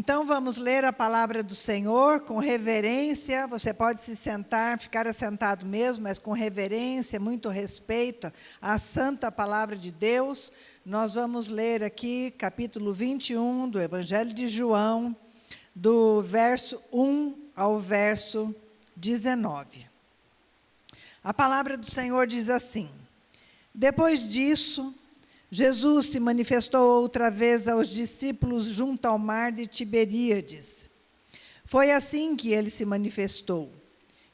Então vamos ler a palavra do Senhor com reverência. Você pode se sentar, ficar assentado mesmo, mas com reverência, muito respeito à santa palavra de Deus. Nós vamos ler aqui capítulo 21 do Evangelho de João, do verso 1 ao verso 19. A palavra do Senhor diz assim: Depois disso, Jesus se manifestou outra vez aos discípulos junto ao mar de Tiberíades. Foi assim que ele se manifestou.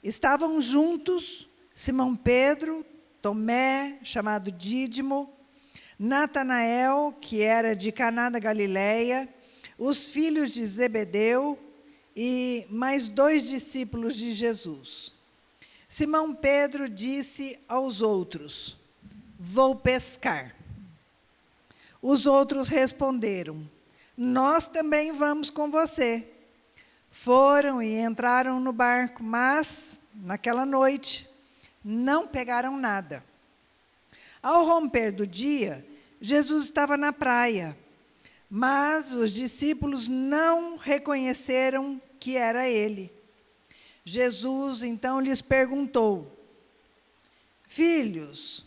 Estavam juntos Simão Pedro, Tomé, chamado Dídimo, Natanael, que era de Caná da Galileia, os filhos de Zebedeu e mais 2 discípulos de Jesus. Simão Pedro disse aos outros: Vou pescar. Os outros responderam: Nós também vamos com você. Foram e entraram no barco, mas, naquela noite, não pegaram nada. Ao romper do dia, Jesus estava na praia, mas os discípulos não reconheceram que era ele. Jesus, então, lhes perguntou: Filhos,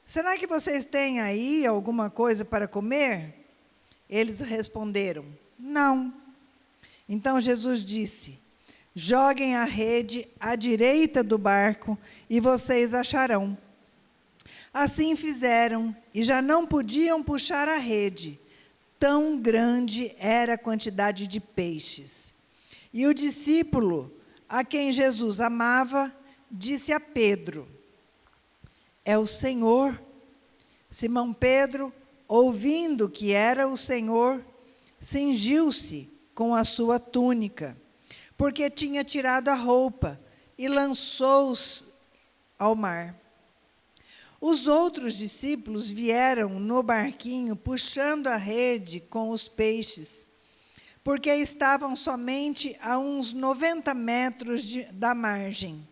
será que vocês têm aí alguma coisa para comer? Eles responderam: Não. Então Jesus disse: Joguem a rede à direita do barco e vocês acharão. Assim fizeram e já não podiam puxar a rede, tão grande era a quantidade de peixes. E o discípulo, a quem Jesus amava, disse a Pedro: É o Senhor. Simão Pedro, ouvindo que era o Senhor, cingiu-se com a sua túnica, porque tinha tirado a roupa, e lançou-se ao mar. Os outros discípulos vieram no barquinho, puxando a rede com os peixes, porque estavam somente a uns 90 metros da margem.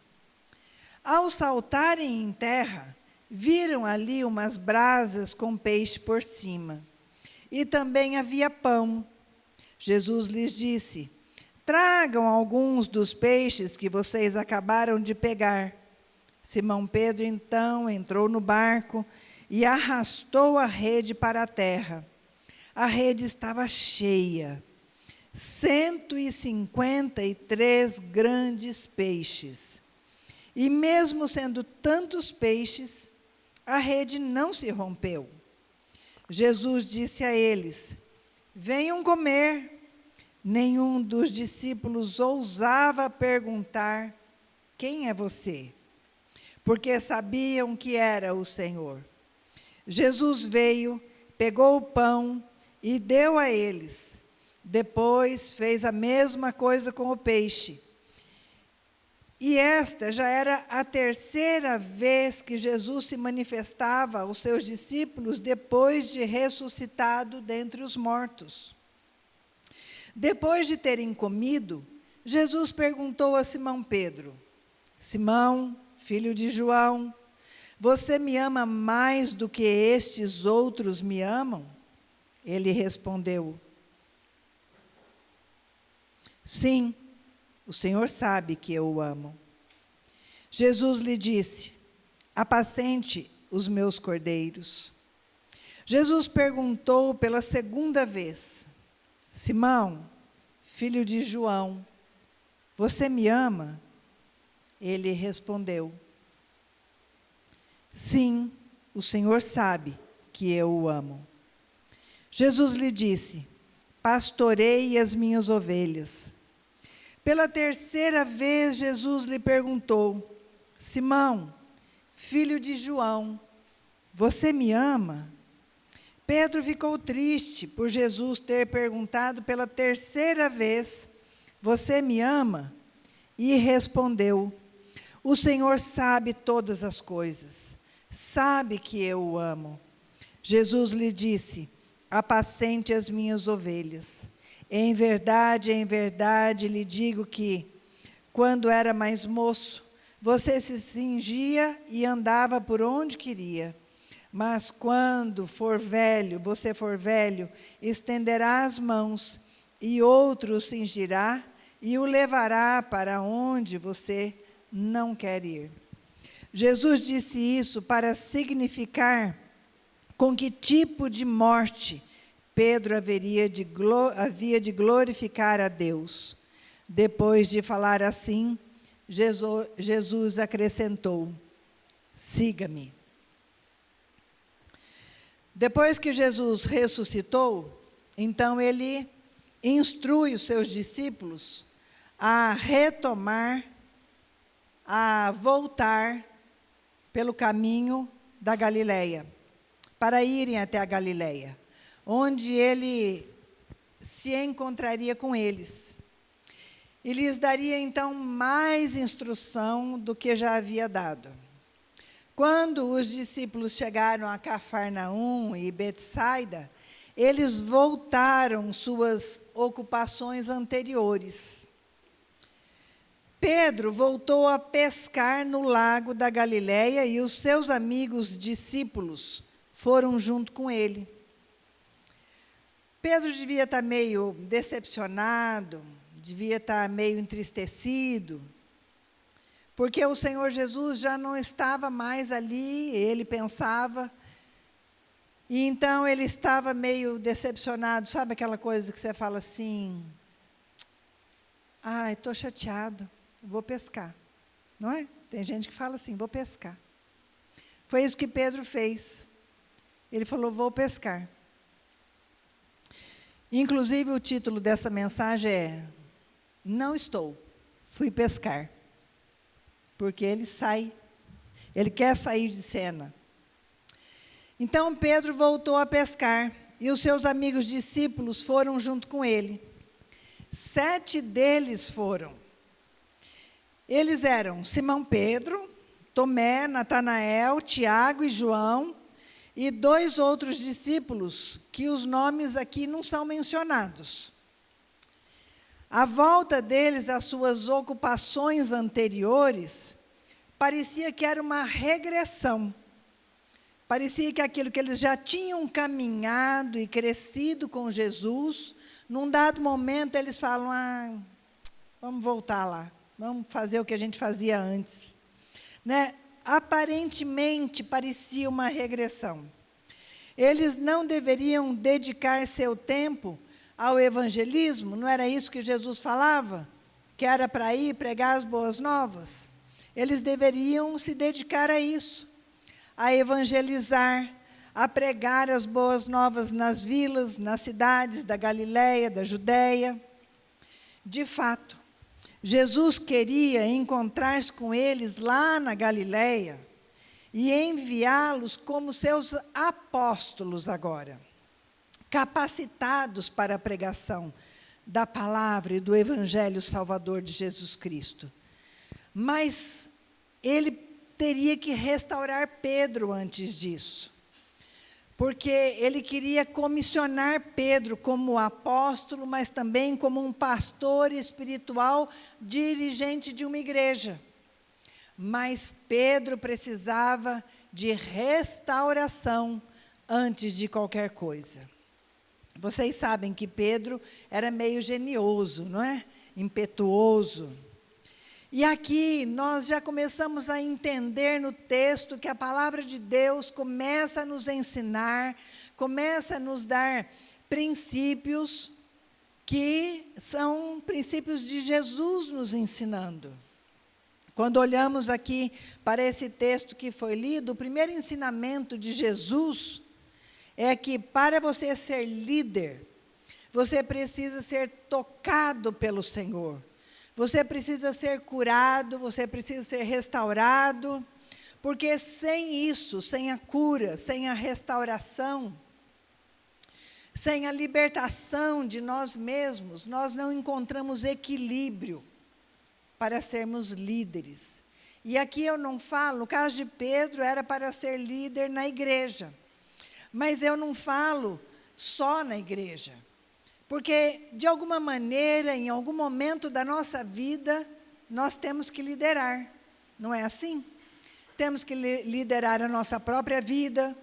Ao saltarem em terra, viram ali umas brasas com peixe por cima. E também havia pão. Jesus lhes disse: Tragam alguns dos peixes que vocês acabaram de pegar. Simão Pedro, então, entrou no barco e arrastou a rede para a terra. A rede estava cheia. 153 grandes peixes. E mesmo sendo tantos peixes, a rede não se rompeu. Jesus disse a eles: Venham comer. Nenhum dos discípulos ousava perguntar: Quem é você? Porque sabiam que era o Senhor. Jesus veio, pegou o pão e deu a eles. Depois fez a mesma coisa com o peixe. E esta já era a 3ª vez que Jesus se manifestava aos seus discípulos depois de ressuscitado dentre os mortos. Depois de terem comido, Jesus perguntou a Simão Pedro: Simão, filho de João, você me ama mais do que estes outros me amam? Ele respondeu: Sim, o Senhor sabe que eu o amo. Jesus lhe disse: Apacente os meus cordeiros. Jesus perguntou pela 2ª vez: Simão, filho de João, você me ama? Ele respondeu: Sim, o Senhor sabe que eu o amo. Jesus lhe disse: Pastoreie as minhas ovelhas. Pela 3ª vez, Jesus lhe perguntou: Simão, filho de João, você me ama? Pedro ficou triste por Jesus ter perguntado pela 3ª vez: Você me ama? E respondeu: O Senhor sabe todas as coisas, sabe que eu o amo. Jesus lhe disse: Apacente as minhas ovelhas. Em verdade lhe digo que, quando era mais moço, você se cingia e andava por onde queria. Mas quando você for velho, estenderá as mãos e outro o cingirá e o levará para onde você não quer ir. Jesus disse isso para significar com que tipo de morte Pedro havia de glorificar a Deus. Depois de falar assim, Jesus acrescentou: siga-me. Depois que Jesus ressuscitou, então ele instrui os seus discípulos a retomar, a voltar pelo caminho da Galileia, para irem até a Galileia, onde ele se encontraria com eles. E lhes daria então mais instrução do que já havia dado. Quando os discípulos chegaram a Cafarnaum e Betsaida, eles voltaram suas ocupações anteriores. Pedro voltou a pescar no lago da Galileia e os seus amigos discípulos foram junto com ele. Pedro devia estar meio decepcionado, devia estar meio entristecido, porque o Senhor Jesus já não estava mais ali, ele pensava, e então ele estava meio decepcionado. Sabe aquela coisa que você fala assim: ai, estou chateado, vou pescar, não é? Tem gente que fala assim: vou pescar. Foi isso que Pedro fez. Ele falou: vou pescar. Inclusive, o título dessa mensagem é: não estou, fui pescar. Porque ele quer sair de cena. Então, Pedro voltou a pescar, e os seus amigos discípulos foram junto com ele. 7 deles foram. Eles eram Simão Pedro, Tomé, Natanael, Tiago e João, e 2 outros discípulos, que os nomes aqui não são mencionados. A volta deles às suas ocupações anteriores parecia que era uma regressão. Parecia que aquilo que eles já tinham caminhado e crescido com Jesus, num dado momento eles falam: vamos voltar lá, vamos fazer o que a gente fazia antes. Né? Aparentemente parecia uma regressão. Eles não deveriam dedicar seu tempo ao evangelismo, não era isso que Jesus falava? Que era para ir pregar as boas novas? Eles deveriam se dedicar a isso, a evangelizar, a pregar as boas novas nas vilas, nas cidades da Galileia, da Judéia. De fato, Jesus queria encontrar-se com eles lá na Galileia e enviá-los como seus apóstolos agora, capacitados para a pregação da palavra e do evangelho salvador de Jesus Cristo. Mas ele teria que restaurar Pedro antes disso, porque ele queria comissionar Pedro como apóstolo, mas também como um pastor espiritual, dirigente de uma igreja. Mas Pedro precisava de restauração antes de qualquer coisa. Vocês sabem que Pedro era meio genioso, não é? Impetuoso. E aqui nós já começamos a entender no texto que a palavra de Deus começa a nos ensinar, começa a nos dar princípios que são princípios de Jesus nos ensinando. Quando olhamos aqui para esse texto que foi lido, o primeiro ensinamento de Jesus é que para você ser líder, você precisa ser tocado pelo Senhor. Você precisa ser curado, você precisa ser restaurado, porque sem isso, sem a cura, sem a restauração, sem a libertação de nós mesmos, nós não encontramos equilíbrio para sermos líderes. E aqui eu não falo, no caso de Pedro, era para ser líder na igreja, mas eu não falo só na igreja. Porque, de alguma maneira, em algum momento da nossa vida, nós temos que liderar, não é assim? Temos que liderar a nossa própria vida,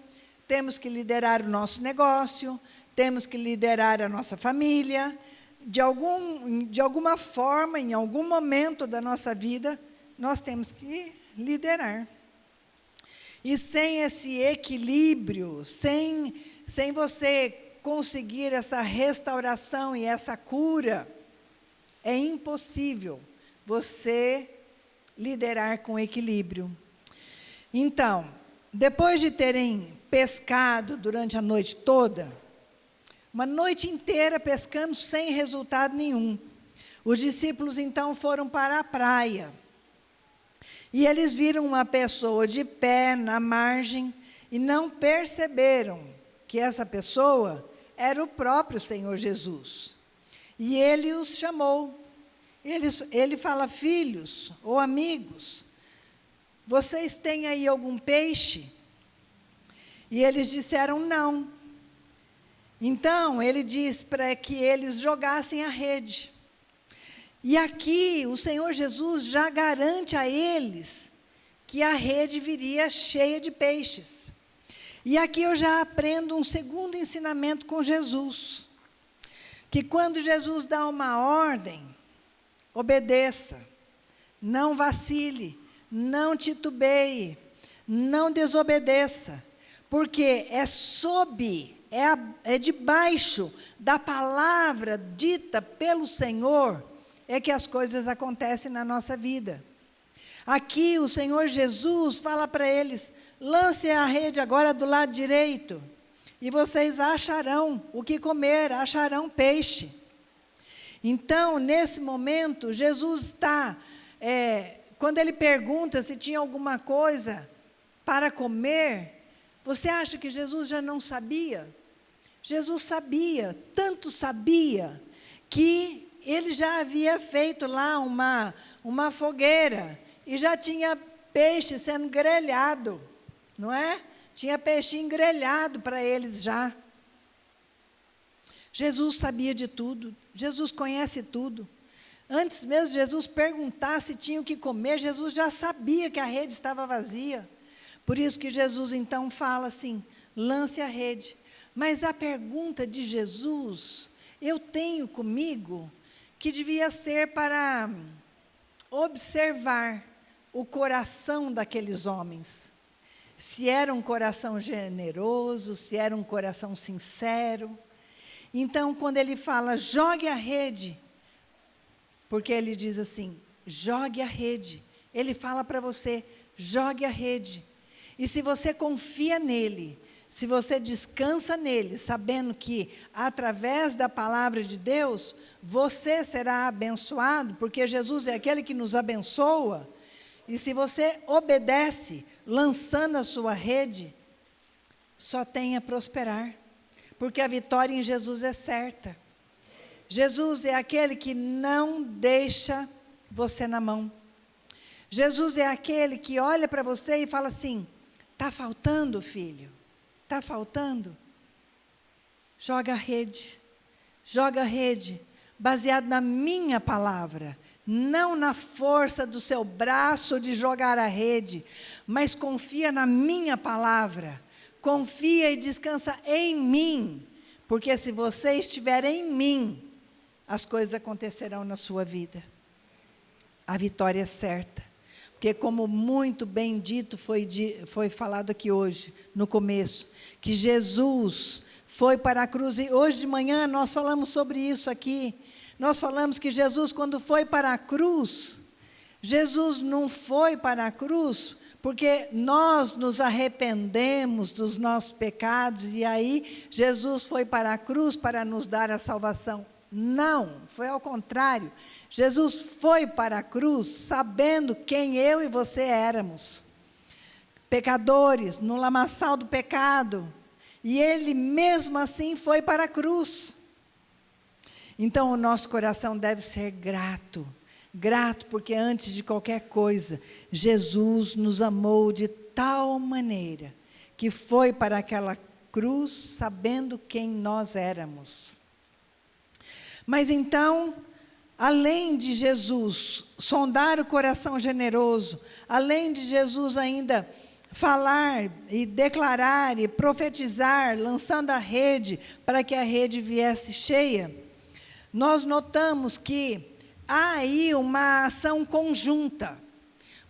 temos que liderar o nosso negócio, temos que liderar a nossa família, de alguma forma, em algum momento da nossa vida, nós temos que liderar. E sem esse equilíbrio, sem você conseguir essa restauração e essa cura, é impossível você liderar com equilíbrio. Então, depois de terem pescado durante a noite toda, uma noite inteira pescando sem resultado nenhum, os discípulos então foram para a praia. E eles viram uma pessoa de pé na margem e não perceberam que essa pessoa era o próprio Senhor Jesus. E ele os chamou. Ele fala: filhos ou amigos, vocês têm aí algum peixe? E eles disseram não. Então ele diz para que eles jogassem a rede. E aqui o Senhor Jesus já garante a eles que a rede viria cheia de peixes. E aqui eu já aprendo um segundo ensinamento com Jesus. Que quando Jesus dá uma ordem, obedeça, não vacile, não titubeie, não desobedeça. Porque é debaixo da palavra dita pelo Senhor é que as coisas acontecem na nossa vida. Aqui o Senhor Jesus fala para eles: lance a rede agora do lado direito, e vocês acharão o que comer, acharão peixe. Então, nesse momento, Jesus está, quando ele pergunta se tinha alguma coisa para comer, você acha que Jesus já não sabia? Jesus sabia, tanto sabia, que ele já havia feito lá uma fogueira, e já tinha peixe sendo grelhado, não é? Tinha peixinho grelhado para eles já. Jesus sabia de tudo, Jesus conhece tudo. Antes mesmo de Jesus perguntar se tinha o que comer, Jesus já sabia que a rede estava vazia. Por isso que Jesus então fala assim: lance a rede. Mas a pergunta de Jesus, eu tenho comigo, que devia ser para observar o coração daqueles homens. Se era um coração generoso, se era um coração sincero. Então, quando ele fala, jogue a rede, porque ele diz assim, jogue a rede. Ele fala para você, jogue a rede. E se você confia nele, se você descansa nele, sabendo que através da palavra de Deus, você será abençoado, porque Jesus é aquele que nos abençoa. E se você obedece, lançando a sua rede, só tem a prosperar, porque a vitória em Jesus é certa. Jesus é aquele que não deixa você na mão. Jesus é aquele que olha para você e fala assim: está faltando, filho? Está faltando? Joga a rede, baseado na minha palavra, não na força do seu braço de jogar a rede, mas confia na minha palavra, confia e descansa em mim, porque se você estiver em mim, as coisas acontecerão na sua vida. A vitória é certa. Porque como muito bem dito foi falado aqui hoje, no começo, que Jesus foi para a cruz, e hoje de manhã nós falamos sobre isso aqui. Nós falamos que Jesus, quando foi para a cruz, Jesus não foi para a cruz porque nós nos arrependemos dos nossos pecados, e aí Jesus foi para a cruz para nos dar a salvação. Não, foi ao contrário. Jesus foi para a cruz sabendo quem eu e você éramos. Pecadores, no lamaçal do pecado. E ele mesmo assim foi para a cruz. Então o nosso coração deve ser grato. Grato porque antes de qualquer coisa, Jesus nos amou de tal maneira que foi para aquela cruz sabendo quem nós éramos. Mas então, além de Jesus sondar o coração generoso, além de Jesus ainda falar e declarar e profetizar, lançando a rede para que a rede viesse cheia, nós notamos que há aí uma ação conjunta,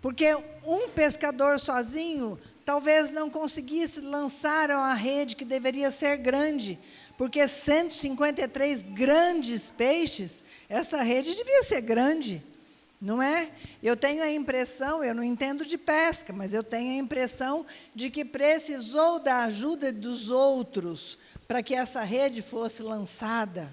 porque um pescador sozinho talvez não conseguisse lançar uma rede que deveria ser grande, porque 153 grandes peixes, essa rede devia ser grande, não é? Eu tenho a impressão, eu não entendo de pesca, mas eu tenho a impressão de que precisou da ajuda dos outros para que essa rede fosse lançada.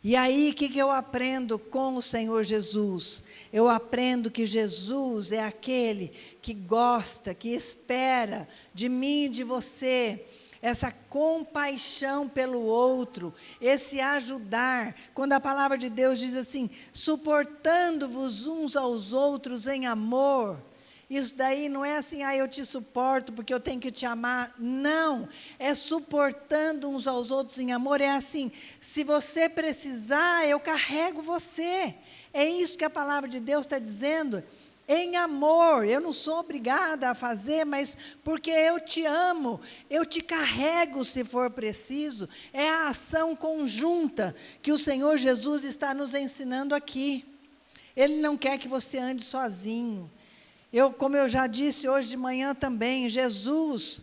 E aí, o que eu aprendo com o Senhor Jesus? Eu aprendo que Jesus é aquele que gosta, que espera de mim e de você, essa compaixão pelo outro, esse ajudar. Quando a palavra de Deus diz assim, suportando-vos uns aos outros em amor, isso daí não é assim, eu te suporto porque eu tenho que te amar. Não, é suportando uns aos outros em amor. É assim, se você precisar, eu carrego você. É isso que a palavra de Deus está dizendo. Em amor, eu não sou obrigada a fazer, mas porque eu te amo, eu te carrego se for preciso. É a ação conjunta que o Senhor Jesus está nos ensinando aqui. Ele não quer que você ande sozinho. Como eu já disse hoje de manhã também, Jesus,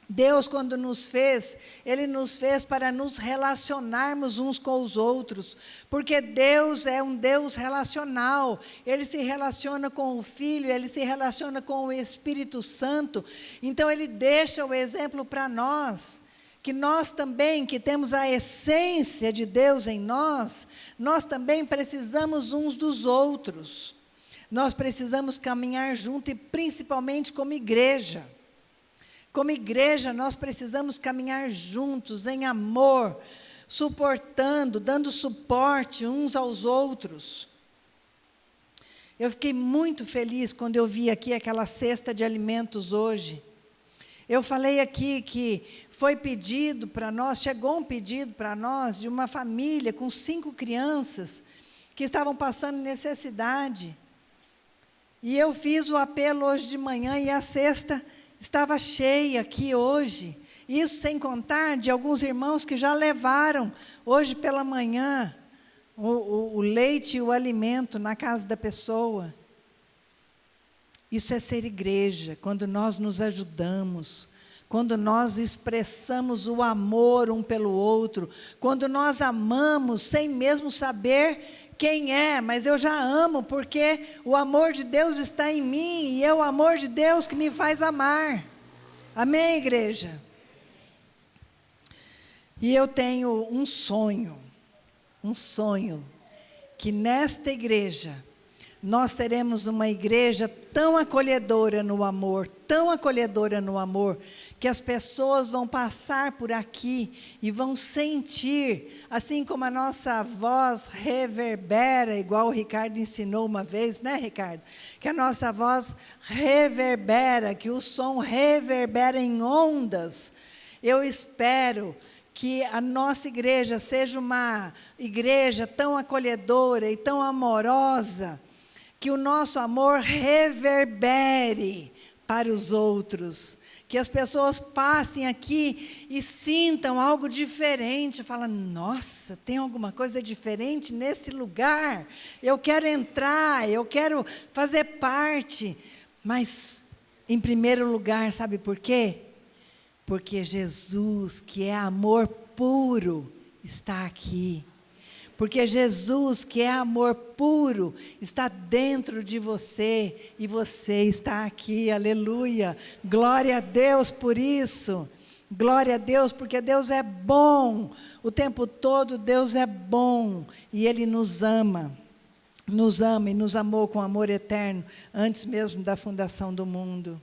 Deus quando nos fez, Ele nos fez para nos relacionarmos uns com os outros, porque Deus é um Deus relacional, Ele se relaciona com o Filho, Ele se relaciona com o Espírito Santo, então Ele deixa o exemplo para nós, que nós também, que temos a essência de Deus em nós também precisamos uns dos outros. Nós precisamos caminhar junto e principalmente como igreja. Como igreja, nós precisamos caminhar juntos, em amor, suportando, dando suporte uns aos outros. Eu fiquei muito feliz quando eu vi aqui aquela cesta de alimentos hoje. Eu falei aqui que foi pedido para nós, chegou um pedido para nós de uma família com 5 crianças que estavam passando necessidade. E eu fiz o apelo hoje de manhã e a cesta estava cheia aqui hoje. Isso sem contar de alguns irmãos que já levaram hoje pela manhã o leite e o alimento na casa da pessoa. Isso é ser igreja, quando nós nos ajudamos, quando nós expressamos o amor um pelo outro, quando nós amamos sem mesmo saber quem é, mas eu já amo, porque o amor de Deus está em mim, e é o amor de Deus que me faz amar. Amém, igreja? E eu tenho um sonho, que nesta igreja, nós seremos uma igreja tão acolhedora no amor, que as pessoas vão passar por aqui e vão sentir, assim como a nossa voz reverbera, igual o Ricardo ensinou uma vez, né, Ricardo? Que a nossa voz reverbera, que o som reverbera em ondas. Eu espero que a nossa igreja seja uma igreja tão acolhedora e tão amorosa, que o nosso amor reverbere para os outros, que as pessoas passem aqui e sintam algo diferente, falam, nossa, tem alguma coisa diferente nesse lugar, eu quero entrar, eu quero fazer parte, mas em primeiro lugar, sabe por quê? Porque Jesus, que é amor puro, está aqui. Porque Jesus, que é amor puro, está dentro de você, e você está aqui, aleluia. Glória a Deus por isso. Glória a Deus, porque Deus é bom. O tempo todo Deus é bom, e Ele nos ama e nos amou com amor eterno, antes mesmo da fundação do mundo.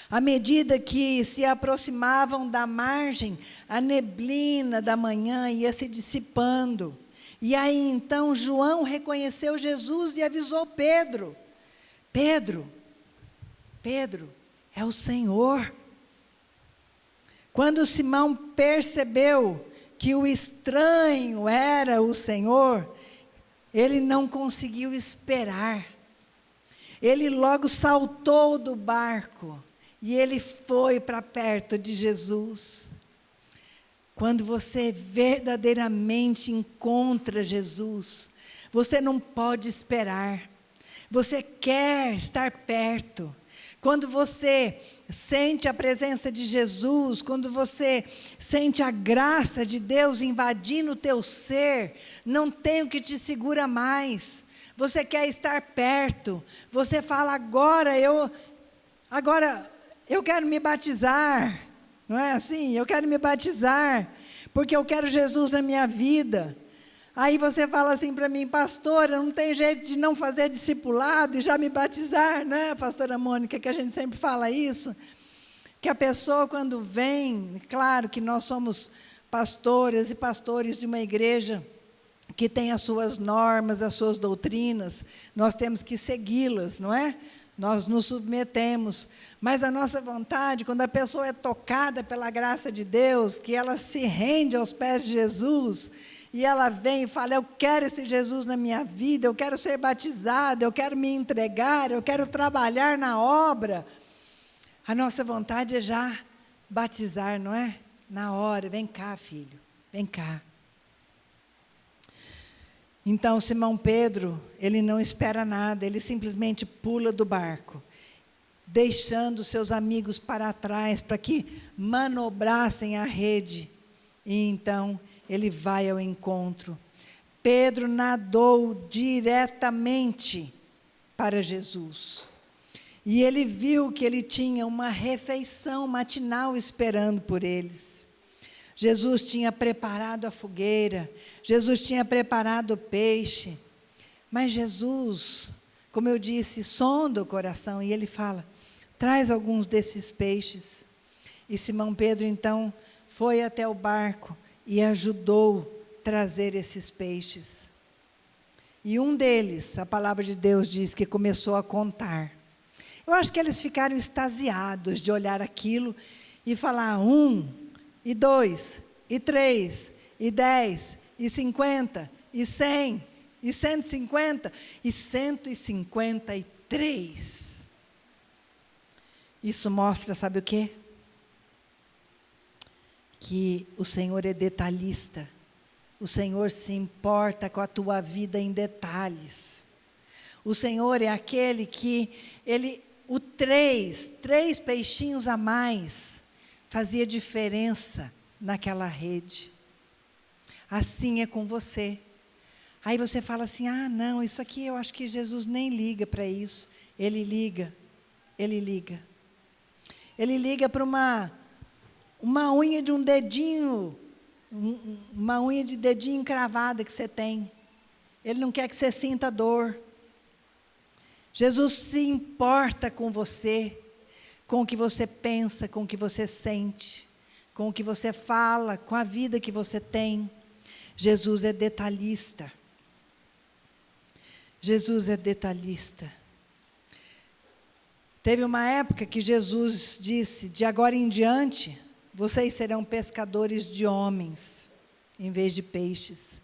À medida que se aproximavam da margem, a neblina da manhã ia se dissipando. E aí então João reconheceu Jesus e avisou Pedro. Pedro, é o Senhor. Quando Simão percebeu que o estranho era o Senhor, ele não conseguiu esperar. Ele logo saltou do barco e ele foi para perto de Jesus. quando você verdadeiramente encontra Jesus, você não pode esperar, você quer estar perto. Quando você sente a presença de Jesus, quando você sente a graça de Deus invadindo o teu ser, não tem o que te segura mais. Você quer estar perto. Você fala, agora eu quero me batizar. Não é assim? Eu quero me batizar, porque eu quero Jesus na minha vida. Aí você fala assim para mim, pastora, não tem jeito de não fazer discipulado e já me batizar, né, pastora Mônica, que a gente sempre fala isso, que a pessoa quando vem, claro que nós somos pastoras e pastores de uma igreja que tem as suas normas, as suas doutrinas, nós temos que segui-las, não é? Nós nos submetemos, mas a nossa vontade, quando a pessoa é tocada pela graça de Deus, que ela se rende aos pés de Jesus, e ela vem e fala, eu quero esse Jesus na minha vida, eu quero ser batizado, eu quero me entregar, eu quero trabalhar na obra. A nossa vontade é já batizar, não é? Na hora, vem cá, filho, vem cá. Então, Simão Pedro, ele não espera nada, ele simplesmente pula do barco, deixando seus amigos para trás, para que manobrassem a rede, e então ele vai ao encontro. Pedro nadou diretamente para Jesus. E ele viu que ele tinha uma refeição matinal esperando por eles. Jesus tinha preparado a fogueira, Jesus tinha preparado o peixe. Mas Jesus, como eu disse, sonda o coração, e ele fala, traz alguns desses peixes. E Simão Pedro, então, foi até o barco e ajudou a trazer esses peixes. E um deles, a palavra de Deus diz que começou a contar. Eu acho que eles ficaram extasiados de olhar aquilo e falar 1, e 2, e 3, e 10, e 50, e 100, e 150, e 153. Isso mostra, sabe o quê? Que o Senhor é detalhista. O Senhor se importa com a tua vida em detalhes. O Senhor é aquele que, três peixinhos a mais, fazia diferença naquela rede. Assim é com você. Aí você fala assim, não, isso aqui eu acho que Jesus nem liga para isso. Ele liga, ele liga. Ele liga para uma unha de um dedinho, uma unha de dedinho encravada que você tem. Ele não quer que você sinta dor. Jesus se importa com você, com o que você pensa, com o que você sente, com o que você fala, com a vida que você tem. Jesus é detalhista. Jesus é detalhista. Teve uma época que Jesus disse, de agora em diante, vocês serão pescadores de homens, em vez de peixes.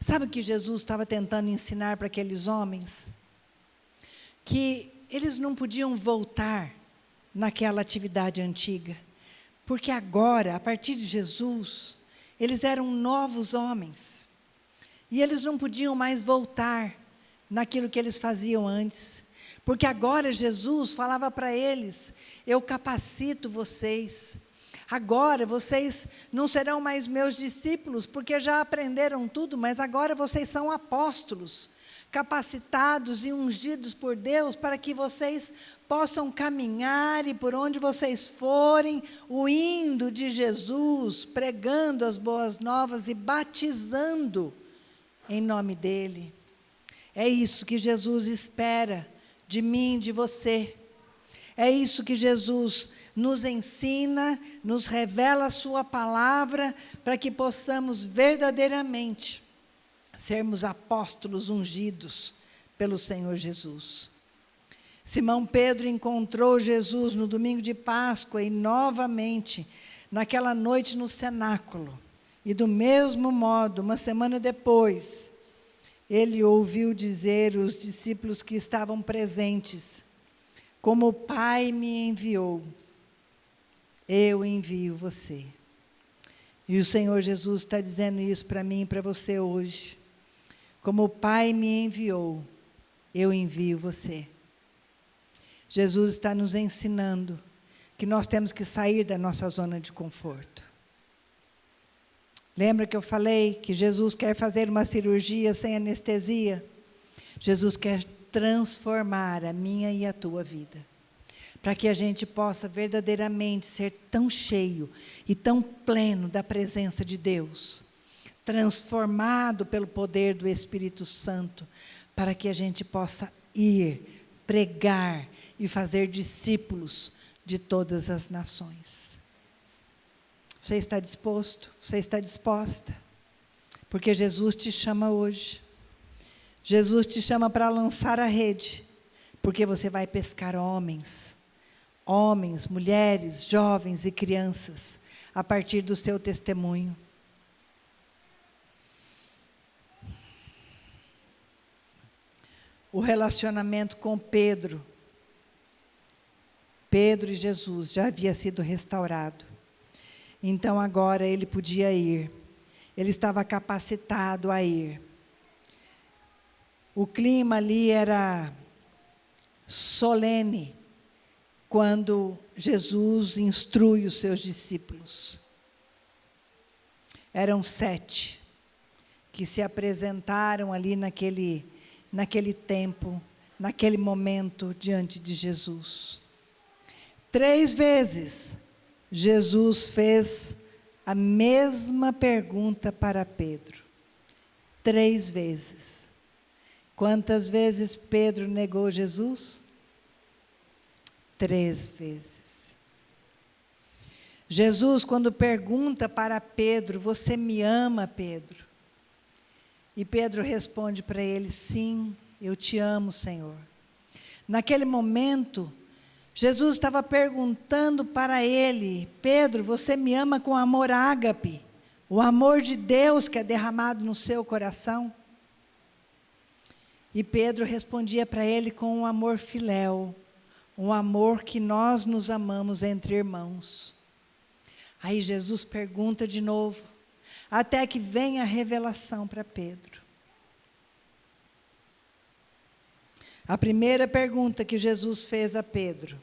Sabe o que Jesus estava tentando ensinar para aqueles homens? Que eles não podiam voltar naquela atividade antiga, porque agora, a partir de Jesus, eles eram novos homens, e eles não podiam mais voltar naquilo que eles faziam antes, porque agora Jesus falava para eles, eu capacito vocês, agora vocês não serão mais meus discípulos, porque já aprenderam tudo, mas agora vocês são apóstolos, capacitados e ungidos por Deus, para que vocês possam caminhar, e por onde vocês forem, o indo de Jesus, pregando as boas novas e batizando em nome dEle. É isso que Jesus espera de mim, de você. É isso que Jesus nos ensina, nos revela a sua palavra, para que possamos verdadeiramente sermos apóstolos ungidos pelo Senhor Jesus. Simão Pedro encontrou Jesus no domingo de Páscoa e novamente, naquela noite no cenáculo. E do mesmo modo, uma semana depois, ele ouviu dizer os discípulos que estavam presentes, como o Pai me enviou, eu envio você. E o Senhor Jesus está dizendo isso para mim e para você hoje. Como o Pai me enviou, eu envio você. Jesus está nos ensinando que nós temos que sair da nossa zona de conforto. Lembra que eu falei que Jesus quer fazer uma cirurgia sem anestesia? Jesus quer transformar a minha e a tua vida, para que a gente possa verdadeiramente ser tão cheio e tão pleno da presença de Deus, transformado pelo poder do Espírito Santo, para que a gente possa ir, pregar e fazer discípulos de todas as nações. Você está disposto? Você está disposta? Porque Jesus te chama hoje. Jesus te chama para lançar a rede, porque você vai pescar homens, mulheres, jovens e crianças, a partir do seu testemunho. O relacionamento com Pedro e Jesus já havia sido restaurado. Então agora ele podia ir. Ele estava capacitado a ir. O clima ali era solene, quando Jesus instrui os seus discípulos. Eram 7 que se apresentaram ali naquele tempo, naquele momento diante de Jesus. 3 vezes Jesus fez a mesma pergunta para Pedro. 3 vezes. Quantas vezes Pedro negou Jesus? 3 vezes. Jesus, quando pergunta para Pedro: você me ama, Pedro? E Pedro responde para ele: sim, eu te amo, Senhor. Naquele momento, Jesus estava perguntando para ele: Pedro, você me ama com amor ágape, o amor de Deus que é derramado no seu coração? E Pedro respondia para ele com um amor filéu, um amor que nós nos amamos entre irmãos. Aí Jesus pergunta de novo, até que vem a revelação para Pedro. A primeira pergunta que Jesus fez a Pedro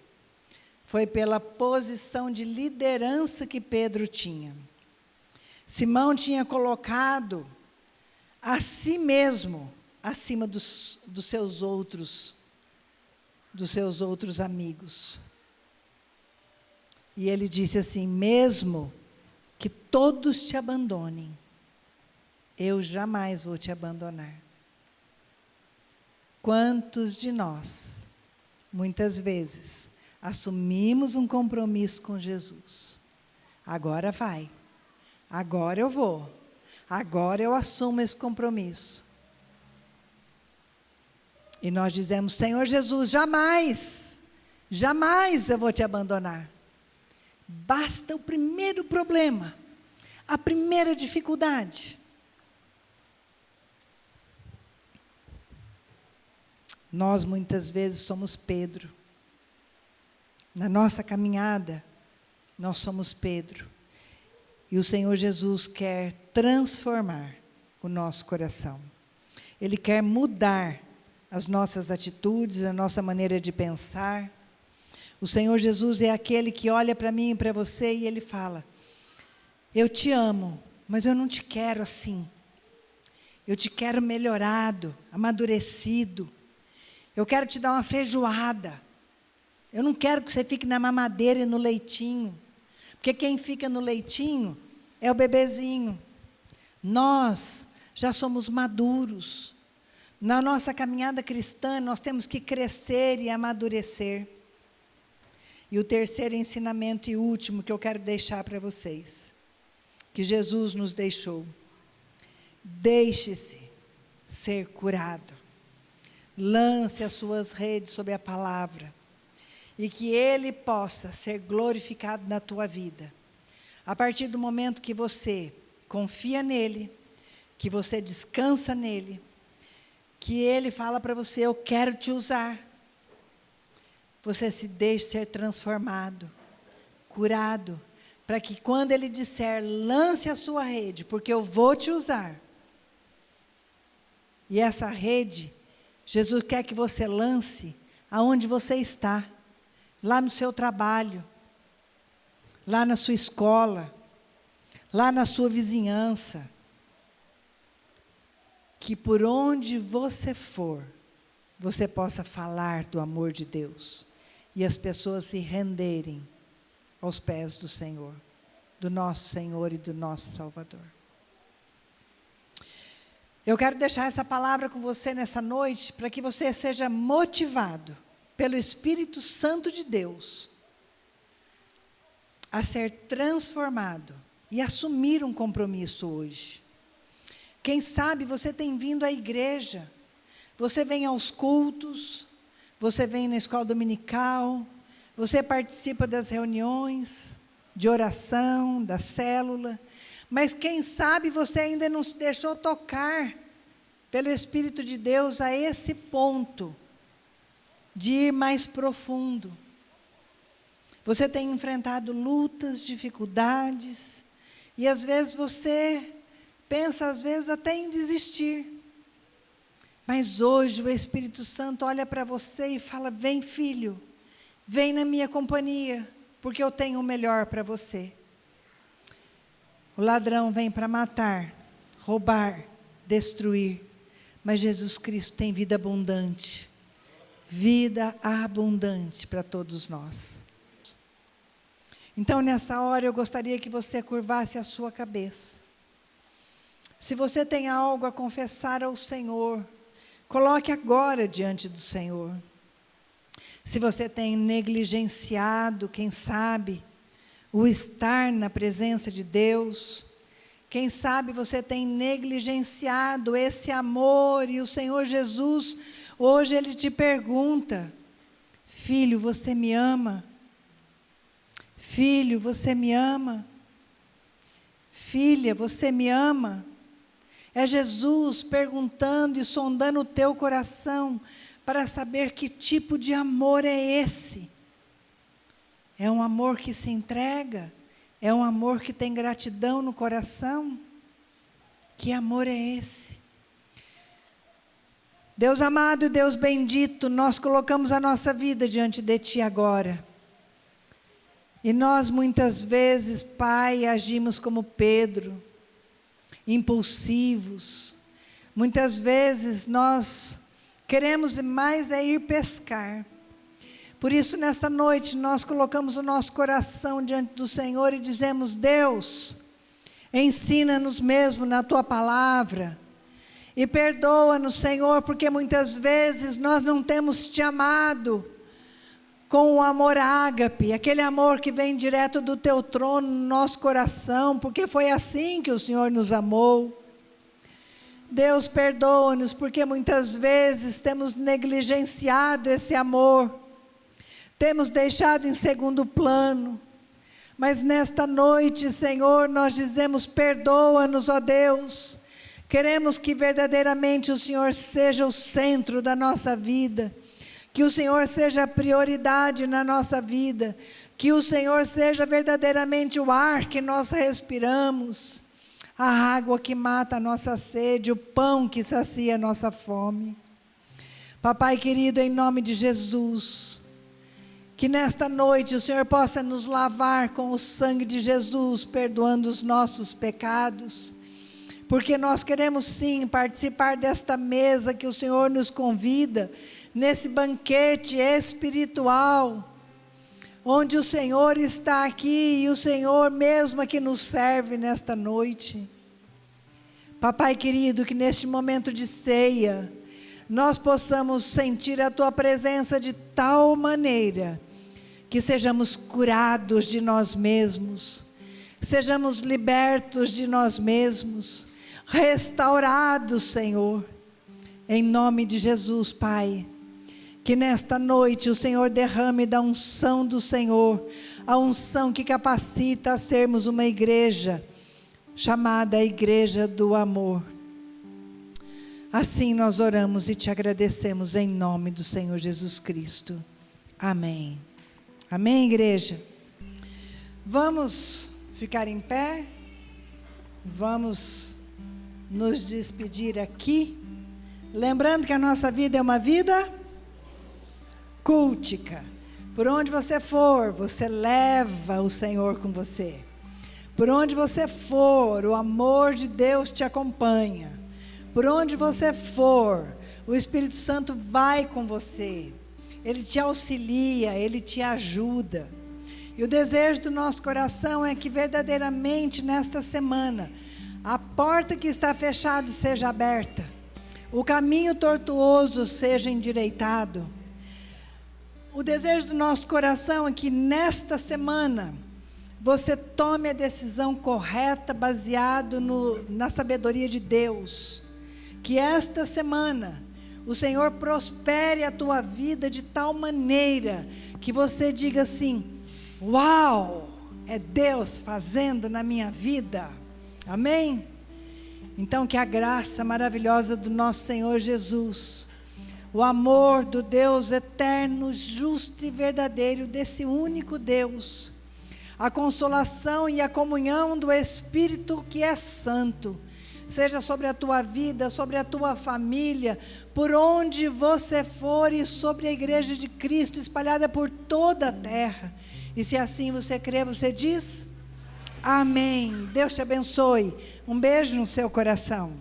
foi pela posição de liderança que Pedro tinha. Simão tinha colocado a si mesmo acima dos seus outros amigos. E ele disse assim: mesmo que todos te abandonem, eu jamais vou te abandonar. Quantos de nós, muitas vezes, assumimos um compromisso com Jesus? Agora vai, agora eu vou, agora eu assumo esse compromisso. E nós dizemos: Senhor Jesus, jamais, jamais eu vou te abandonar. Basta o primeiro problema, a primeira dificuldade. Nós muitas vezes somos Pedro. Na nossa caminhada, nós somos Pedro. E o Senhor Jesus quer transformar o nosso coração. Ele quer mudar as nossas atitudes, a nossa maneira de pensar. O Senhor Jesus é aquele que olha para mim e para você e Ele fala: eu te amo, mas eu não te quero assim. Eu te quero melhorado, amadurecido. Eu quero te dar uma feijoada. Eu não quero que você fique na mamadeira e no leitinho. Porque quem fica no leitinho é o bebezinho. Nós já somos maduros. Na nossa caminhada cristã, nós temos que crescer e amadurecer. E o terceiro ensinamento e último que eu quero deixar para vocês, que Jesus nos deixou: deixe-se ser curado. Lance as suas redes sobre a palavra, e que Ele possa ser glorificado na tua vida. A partir do momento que você confia nele, que você descansa nele, que Ele fala para você: eu quero te usar. Você se deixe ser transformado, curado, para que quando Ele disser, lance a sua rede, porque eu vou te usar. E essa rede, Jesus quer que você lance aonde você está, lá no seu trabalho, lá na sua escola, lá na sua vizinhança. Que por onde você for, você possa falar do amor de Deus e as pessoas se renderem aos pés do Senhor, do nosso Senhor e do nosso Salvador. Eu quero deixar essa palavra com você nessa noite, para que você seja motivado pelo Espírito Santo de Deus a ser transformado e assumir um compromisso hoje. Quem sabe você tem vindo à igreja, você vem aos cultos, você vem na escola dominical, você participa das reuniões de oração, da célula, mas quem sabe você ainda não se deixou tocar pelo Espírito de Deus a esse ponto de ir mais profundo. Você tem enfrentado lutas, dificuldades, e às vezes você pensa, às vezes até em desistir. Mas hoje o Espírito Santo olha para você e fala: vem, filho, vem na minha companhia, porque eu tenho o melhor para você. O ladrão vem para matar, roubar, destruir, mas Jesus Cristo tem vida abundante para todos nós. Então, nessa hora, eu gostaria que você curvasse a sua cabeça. Se você tem algo a confessar ao Senhor, coloque agora diante do Senhor. Se você tem negligenciado, quem sabe, o estar na presença de Deus, quem sabe você tem negligenciado esse amor, e o Senhor Jesus, hoje Ele te pergunta: filho, você me ama? Filho, você me ama? Filha, você me ama? É Jesus perguntando e sondando o teu coração, para saber que tipo de amor é esse. É um amor que se entrega? É um amor que tem gratidão no coração? Que amor é esse? Deus amado e Deus bendito, nós colocamos a nossa vida diante de Ti agora. E nós muitas vezes, Pai, agimos como Pedro, impulsivos. Muitas vezes nós queremos mais é ir pescar. Por isso, nesta noite, nós colocamos o nosso coração diante do Senhor e dizemos: Deus, ensina-nos mesmo na Tua palavra, e perdoa-nos, Senhor, porque muitas vezes nós não temos Te amado com o amor ágape, aquele amor que vem direto do Teu trono no nosso coração, porque foi assim que o Senhor nos amou. Deus, perdoa-nos, porque muitas vezes temos negligenciado esse amor, temos deixado em segundo plano, mas nesta noite, Senhor, nós dizemos: perdoa-nos, ó Deus. Queremos que verdadeiramente o Senhor seja o centro da nossa vida, que o Senhor seja a prioridade na nossa vida, que o Senhor seja verdadeiramente o ar que nós respiramos, a água que mata a nossa sede, o pão que sacia a nossa fome. Papai querido, em nome de Jesus, que nesta noite o Senhor possa nos lavar com o sangue de Jesus, perdoando os nossos pecados, porque nós queremos sim participar desta mesa que o Senhor nos convida, nesse banquete espiritual, onde o Senhor está aqui e o Senhor mesmo aqui nos serve nesta noite. Papai querido, que neste momento de ceia, nós possamos sentir a Tua presença de tal maneira, que sejamos curados de nós mesmos, sejamos libertos de nós mesmos, restaurados, Senhor, em nome de Jesus, Pai. Que nesta noite o Senhor derrame da unção do Senhor, a unção que capacita a sermos uma igreja, chamada a Igreja do Amor. Assim nós oramos e Te agradecemos em nome do Senhor Jesus Cristo. Amém. Amém, igreja? Vamos ficar em pé. Vamos nos despedir aqui. Lembrando que a nossa vida é uma vida cultica. Por onde você for, você leva o Senhor com você. Por onde você for, o amor de Deus te acompanha. Por onde você for, o Espírito Santo vai com você. Ele te auxilia, Ele te ajuda. E o desejo do nosso coração é que verdadeiramente nesta semana, a porta que está fechada seja aberta. O caminho tortuoso seja endireitado. O desejo do nosso coração é que nesta semana você tome a decisão correta, baseado na sabedoria de Deus. Que esta semana o Senhor prospere a tua vida de tal maneira que você diga assim: uau, é Deus fazendo na minha vida. Amém? Então que a graça maravilhosa do nosso Senhor Jesus, o amor do Deus eterno, justo e verdadeiro, desse único Deus, a consolação e a comunhão do Espírito que é santo, seja sobre a tua vida, sobre a tua família, por onde você for, e sobre a igreja de Cristo espalhada por toda a terra. E se assim você crê, você diz amém. Deus te abençoe. Um beijo no seu coração.